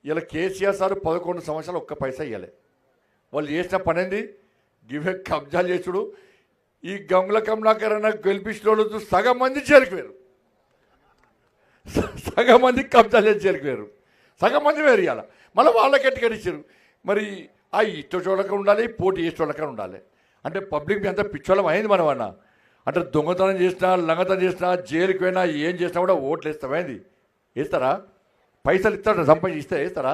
ఇలా కేసీఆర్ సార్ 11 సంవత్సరాలు ఒక్క పైసా ఇవ్వలే. వాళ్ళు చేసిన పని ఏంది? గివే కబ్జాలు చేసుడు. ఈ గంగుల కమలాకరణ గెలిపించిన వాళ్ళు సగం మంది చేరిపోయారు, సగం మంది కబ్జాలు చేసి చేరిపోయారు, సగం మంది వేరు ఇవ్వాలి. మళ్ళీ వాళ్ళకి ఎట్టుకడిచ్చారు. మరి ఆ ఇష్ట చోడక ఉండాలి, పోటీ చేసే చోడక ఉండాలి. అంటే పబ్లిక్ మీ అంతా పిచ్చోళం అయింది మనం అన్న. అంటే దొంగతనం చేసినా, లంగతనం చేసినా, జైలుకి పోయినా, ఏం చేసినా కూడా ఓట్లు వేస్తామైంది. వేస్తారా? పైసలు ఇస్తారా? సంపాదిస్తే ఇస్తారా?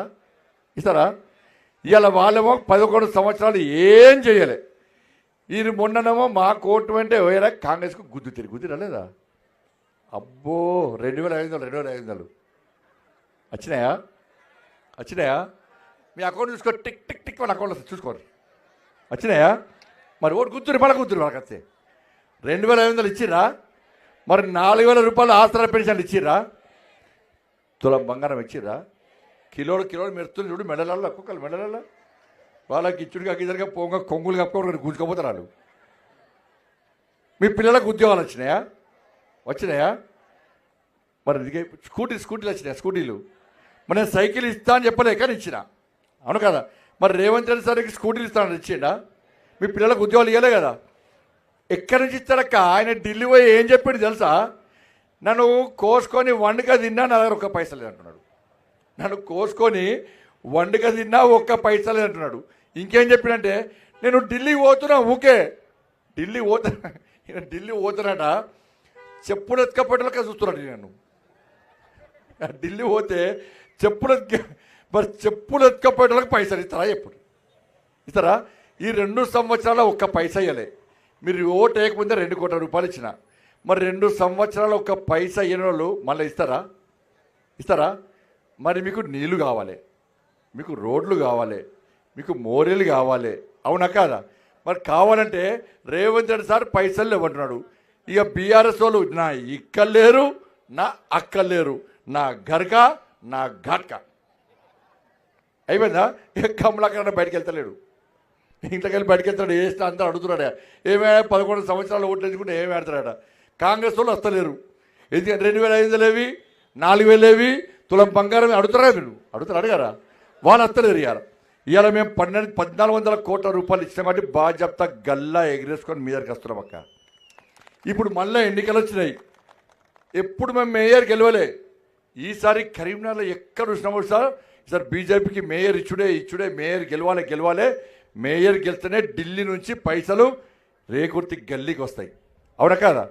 ఇవాళ వాళ్ళేమో 11 సంవత్సరాలు ఏం చేయలే. వీరు మొన్ననేమో మా కోర్టు అంటే వేరే కాంగ్రెస్కు గుద్దురా లేదా? అబ్బో 2500 వచ్చినాయా? మీ అకౌంట్ చూసుకో, టిక్ టిక్ టిక్ వాళ్ళ అకౌంట్లో చూసుకోండి. వచ్చినాయా? మరి ఓటు గుద్దురు వాళ్ళకి వస్తే 2500 ఇచ్చిర్రా? మరి 4000 రూపాయలు ఆసరా పెన్షన్ ఇచ్చిర్రా? తులం బంగారం ఇచ్చిర్రా? కిలోలు మెరుతులు చూడు, మెడలలో ఒక్కొక్కరు మెడలలో వాళ్ళకి ఇచ్చుడుగా ఇద్దరుగా పొంగ కొంగులు కప్పుకోవడం గుంజుకోపోతారు వాళ్ళు. మీ పిల్లలకు ఉద్యోగాలు వచ్చినాయా? మరి స్కూటీలు వచ్చినాయా? స్కూటీలు మరి నేను సైకిల్ ఇస్తా అని చెప్పలే, కానీ ఇచ్చిన. అవును కదా? మరి రేవంత్ రెడ్డి సార్కి స్కూటీలు ఇస్తానని ఇచ్చిండా? మీ పిల్లలకు ఉద్యోగాలు ఇవ్వలే కదా? ఎక్కడి నుంచి ఇస్తాడక్క? ఆయన ఢిల్లీ పోయి ఏం చెప్పాడు తెలుసా? నన్ను కోసుకొని వండుక తిన్నా నా దగ్గర 1 పైసా లేదంటున్నాడు. నన్ను కోసుకొని వండుక తిన్నా 1 పైసా లేదంటున్నాడు. ఇంకేం చెప్పినంటే నేను ఢిల్లీ పోతున్నా, ఢిల్లీ పోతున్నట చెప్పులు ఎత్తుకపోయేటోళ్ళకే చూస్తున్నాడు. నేను ఢిల్లీ పోతే చెప్పులు ఎత్తుకపోయేటోళ్ళకి పైసలు ఇస్తారా? ఈ 2 సంవత్సరాల 1 పైసా ఇవ్వలే. మీరు ఓటు వేయకముందే 2 కోట్ల రూపాయలు ఇచ్చిన. మరి 2 సంవత్సరాలు 1 పైసా ఇవ్వని వాళ్ళు మళ్ళీ ఇస్తారా? మరి మీకు నీళ్లు కావాలి, మీకు రోడ్లు కావాలి, మీకు మోరీలు కావాలి, అవునా కాదా? మరి కావాలంటే రేవంత్ రెడ్డి సార్ పైసలు లేవంటున్నాడు. ఇక బీఆర్ఎస్ వాళ్ళు నా ఇక్కలేరు, నా అక్కలేరు, నా గర్క, నా ఘాట్క అయిపోయిందా? ఇక కమలాకరణ బయటకు వెళ్తలేడు, ఇంట్లోకి వెళ్ళి బయటకు వెళ్తాడు. వేసిన అంతా అడుగుతున్నాడా? ఏమైనా 11 సంవత్సరాలు ఓట్లు వేసుకుంటే ఏమి ఆడతాడా? కాంగ్రెస్ వాళ్ళు వస్తలేరు. ఎందుకంటే 2500 ఏవి, 4000 ఏవి, తులం బంగారం అడుగుతారా? వాళ్ళు వస్తలేరు. ఇవాళ మేము 1400 కోట్ల రూపాయలు ఇచ్చినామంటే బాధ్యత గల్లా ఎగిరేసుకొని మీ దగ్గరికి వస్తున్నాం అక్క. ఇప్పుడు మళ్ళీ ఎన్నికలు వచ్చినాయి. ఎప్పుడు మేము మేయర్ గెలవలే. ఈసారి కరీంనగర్లో ఎక్కడ చూసినాము సార్, ఈసారి బీజేపీకి మేయర్ ఇచ్చుడే, మేయర్ గెలవాలి. మేయర్ గెలిస్తేనే ఢిల్లీ నుంచి పైసలు రేకుర్తి గల్లీకి వస్తాయి, అవునా కాదా?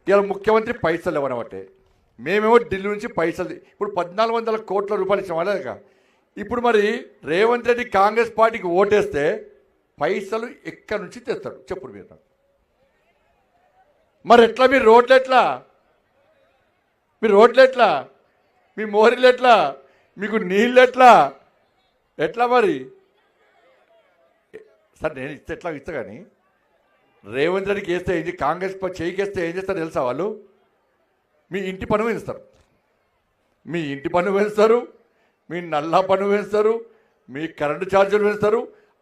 ఇవాళ ముఖ్యమంత్రి పైసలు ఇవ్వనబట్టే మేమేమో ఢిల్లీ నుంచి పైసలు ఇప్పుడు 1400 కోట్ల రూపాయలు ఇచ్చాం కదా. ఇప్పుడు మరి రేవంత్ రెడ్డి కాంగ్రెస్ పార్టీకి ఓటేస్తే పైసలు ఎక్కడి నుంచి తెస్తాడు చెప్పుడు మీరు? మరి ఎట్లా? మీ రోడ్లు ఎట్లా? మీ మోరీలు ఎట్లా? మీకు నీళ్ళు ఎట్లా మరి? సార్ నేను ఇస్తా కానీ రేవంత్ రెడ్డికి వేస్తే ఏంటి, కాంగ్రెస్ చేయికేస్తే ఏం చేస్తారు తెలుసా? వాళ్ళు మీ ఇంటి పన్ను పెంచుతారు, మీ నల్లా పన్ను పెంచుతారు, మీ కరెంటు ఛార్జీలు పెంచుతారు.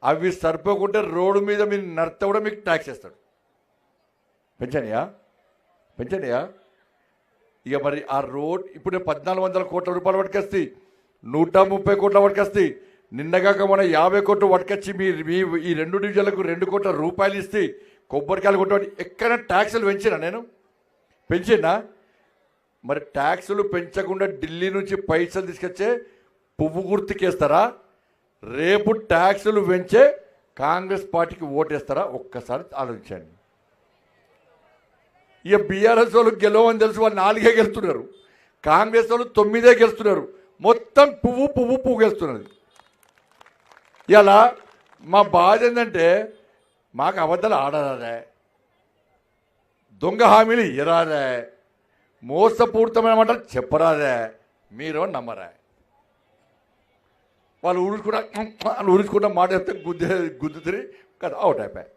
అవి సరిపోకుంటే రోడ్డు మీద మీరు నడితే కూడా మీకు ట్యాక్స్ వేస్తాడు. పెంచనియా? ఇక మరి ఆ రోడ్ ఇప్పుడు 1400 కోట్ల రూపాయలు పట్టుకొస్తాయి, 130 కోట్ల పట్టుకొస్తాయి. నిన్నగాక మన 50 కోట్లు పట్టుకొచ్చి మీ ఈ 2 డివిజన్లకు 2 కోట్ల రూపాయలు ఇస్తే కొబ్బరికాయలు కొట్టండి. ఎక్కడ ట్యాక్సులు పెంచినా? మరి ట్యాక్సులు పెంచకుండా ఢిల్లీ నుంచి పైసలు తీసుకొచ్చే పువ్వు గుర్తుకేస్తారా? రేపు ట్యాక్సులు పెంచే కాంగ్రెస్ పార్టీకి ఓటేస్తారా? ఒక్కసారి ఆలోచించండి. ఇక బీఆర్ఎస్ వాళ్ళు గెలవని తెలుసు, వాళ్ళు 4 గెలుస్తున్నారు. కాంగ్రెస్ వాళ్ళు 9 గెలుస్తున్నారు. మొత్తం పువ్వు గెలుస్తున్నది. ఇలా మా బాధ ఏంటంటే మాకు అబద్ధాలు ఆడరాదే, దొంగ హామీలు ఇరాదే, మోసపూరితమైన మాటలు చెప్పరాదే, మీరు నమ్మరా? వాళ్ళు ఊరుకుంటా మాట చెప్తే గుద్దుతిరి కదా అవుట్ అయిపోయాయి.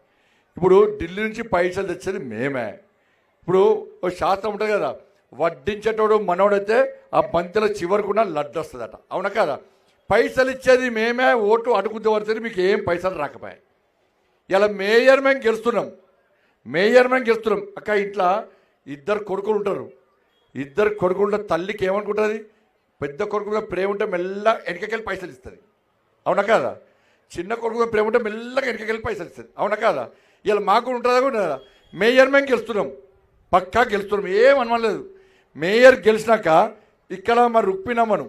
ఇప్పుడు ఢిల్లీ నుంచి పైసలు తెచ్చేది మేమే. ఇప్పుడు ఒక శాస్త్రం ఉంటుంది కదా, వడ్డించేటోడు మనోడైతే ఆ బంతిలో చివరికున్న లడ్డు వస్తుందట, అవునా కదా? పైసలు ఇచ్చేది మేమే, ఓటు అడుగుతూ పడుతుంది, మీకు ఏం పైసలు రాకపోయాయి. ఇలా మేయర్ మేము గెలుస్తున్నాం. అక్క ఇంట్లో 2 కొడుకులు ఉంటారు. 2 కొడుకులు తల్లికి ఏమనుకుంటుంది? పెద్ద కొడుకు మీద ప్రేమ ఉంటే మెల్లగా వెనకకెళ్ళి పైసలు ఇస్తుంది, అవునా కాదా? చిన్న కొడుకు మీద ప్రేమ ఉంటే మెల్లగా వెనకకెళ్ళి పైసలు ఇస్తుంది, అవునా కాదా? ఇలా మాకు ఉంటుందా కూడా మేయర్ మేము గెలుస్తున్నాం, పక్కా గెలుస్తున్నాం, ఏమనలేదు. మేయర్ గెలిచినాక ఇక్కడ మా రుక్మిణమ్మను,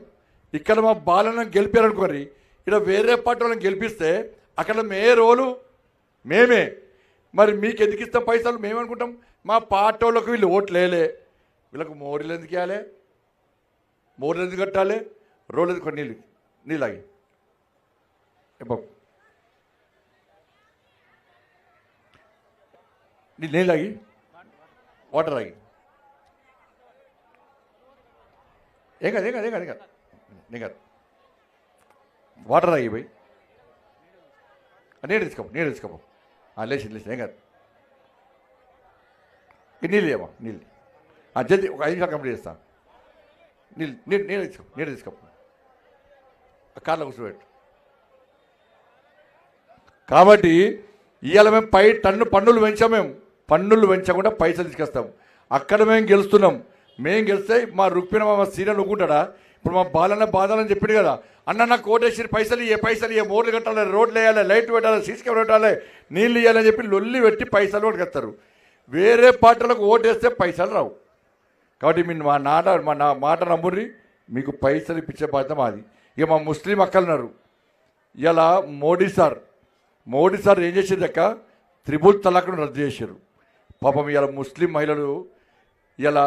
ఇక్కడ మా బాలను గెలిపారనుకోరి, ఇక్కడ వేరే పార్టీ వాళ్ళని గెలిపిస్తే అక్కడ మేయర్ వాళ్ళు మేమే. మరి మీకు ఎందుకు ఇస్తాం పైసలు? మేమనుకుంటాం మా పార్టీ వాళ్ళకు వీళ్ళు ఓట్లు వేయలే, వీళ్ళకు మోరీలు ఎందుకు ఇవ్వాలి, మోరీలు ఎందుకు కట్టాలి, రోడ్లు ఎందుకు నీళ్ళాగి నీళ్ళాగి వాటర్ ఆగి ఏం కాదు నేను కాదు వాటర్ ఆగి పోయి నీళ్ళు తీసుకోపో లేచి ఏం కాదు. నీళ్ళు ఏమో నీళ్ళు జల్దీ ఒక 5 నిమిషాలు కంప్లీట్ చేస్తాను. నీళ్ళు తీసుకోపో కార్లో కూర్చోబెట్టు. కాబట్టి ఇవాళ మేము పన్నులు పెంచాం, మేము పన్నులు పెంచకుండా పైసలు తీసుకొస్తాం. అక్కడ మేము గెలుస్తున్నాం. మేము గెలిస్తే మా రుక్మిణ మా సీరియల్ ఒక్కుంటాడా? ఇప్పుడు మా బాధాలని చెప్పిండు కదా, అన్న నాకు కోటేశ్వరి పైసలు ఏ మోర్లు కట్టాలి, రోడ్లు వేయాలి, లైట్లు పెట్టాలి, సీసీ కెమెరా పెట్టాలి, నీళ్ళు ఇవ్వాలని చెప్పి లొల్లి పెట్టి పైసలు పట్టుకొస్తారు. వేరే పార్టీలకు ఓటేస్తే పైసలు రావు. కాబట్టి మీరు మా మాట నమ్ముర్రి, మీకు పైసలు ఇప్పించే బాధ్యత మాది. ఇక మా ముస్లిం అక్కలున్నారు. ఇలా మోడీ సార్ ఏం చేసేదక్క, త్రిబుల్ తలాక్ను రద్దు చేశారు. పాపం ఇలా ముస్లిం మహిళలు ఇలా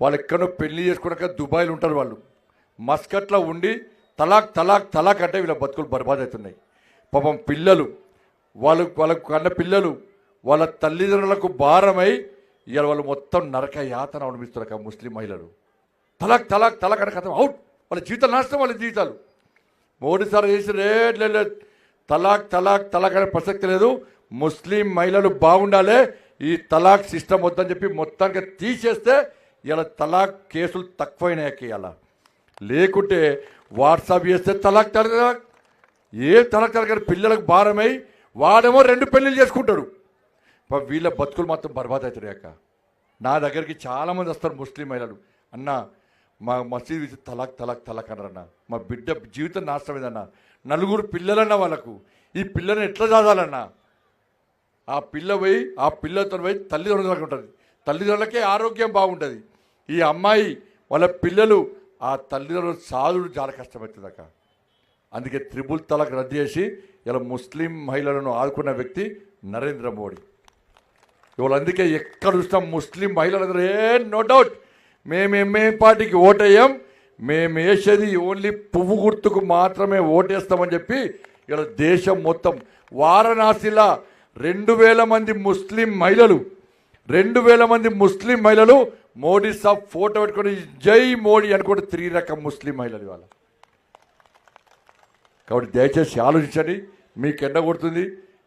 వాళ్ళు ఎక్కడో పెళ్లి చేసుకున్నాక దుబాయ్లో ఉంటారు, వాళ్ళు మస్కట్లో ఉండి తలాక్ అంటే వీళ్ళ బతుకులు బర్బాద్ అవుతున్నాయి. పాపం పిల్లలు వాళ్ళకు కన్న పిల్లలు వాళ్ళ తల్లిదండ్రులకు భారమై ఇవాళ వాళ్ళు మొత్తం నరక యాతన అనుభవిస్తున్నారు ముస్లిం మహిళలు. తలాక్ అంటే కథం అవుట్, వాళ్ళ జీవితాలు నాశనం, వాళ్ళ జీవితాలు. మోడీ సార్ చేసి లేదు తలాక్ అనే ప్రసక్తి లేదు, ముస్లిం మహిళలు బాగుండాలి, ఈ తలాక్ సిస్టమ్ వద్దని చెప్పి మొత్తానికి తీసేస్తే ఇలా తలాక్ కేసులు తక్కువైనాయి. ఇలా లేకుంటే వాట్సాప్ చేస్తే తలాక్ కానీ పిల్లలకు భారమై వాడేమో 2 పెళ్ళిళ్ళు చేసుకుంటాడు. వీళ్ళ బతుకులు మాత్రం బర్బాద్ అవుతాయి అక్క. నా దగ్గరికి చాలామంది వస్తారు ముస్లిం మహిళలు, అన్న మా మసీదు తలాక్ అన్నారన్న, మా బిడ్డ జీవితం నాశనమైందన్న, 4 పిల్లలన్న వాళ్ళకు, ఈ పిల్లని ఎట్లా చదవాలన్నా? ఆ పిల్లతో పోయి తల్లిదండ్రులకు ఉంటుంది, తల్లిదండ్రులకే ఆరోగ్యం బాగుంటుంది. ఈ అమ్మాయి వాళ్ళ పిల్లలు ఆ తల్లిదండ్రులు సాధుడు చాలా కష్టమవుతుంది అక్క. అందుకే త్రిబుల్ తలాక్ రద్దు చేసి ఇలా ముస్లిం మహిళలను ఆదుకున్న వ్యక్తి నరేంద్ర మోడీ. ఇవాళ అందుకే ఎక్కడ చూస్తాం ముస్లిం మహిళలందరూ నో డౌట్ మేము పార్టీకి ఓటేయం, మేము వేసేది ఓన్లీ పువ్వు గుర్తుకు మాత్రమే ఓటేస్తామని చెప్పి ఇలా దేశం మొత్తం వారణాసిలో 2000 మంది ముస్లిం మహిళలు 2000 మంది ముస్లిం మహిళలు మోడీ సాబ్ ఫోటో పెట్టుకొని జై మోడీ అనుకుంటే 3 రకం ముస్లిం మహిళలు ఇవాళ. కాబట్టి దయచేసి ఆలోచించండి, మీకు ఎండ కొడుతుంది.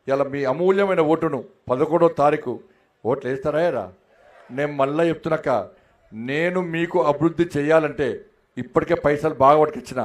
ఇలా మీ అమూల్యమైన ఓటును 11వ తారీఖు ఓట్లు వేస్తారా? నేను మళ్ళీ చెప్తున్నాక, నేను మీకు అభివృద్ధి చేయాలంటే ఇప్పటికే పైసలు బాగా పట్టుకొచ్చిన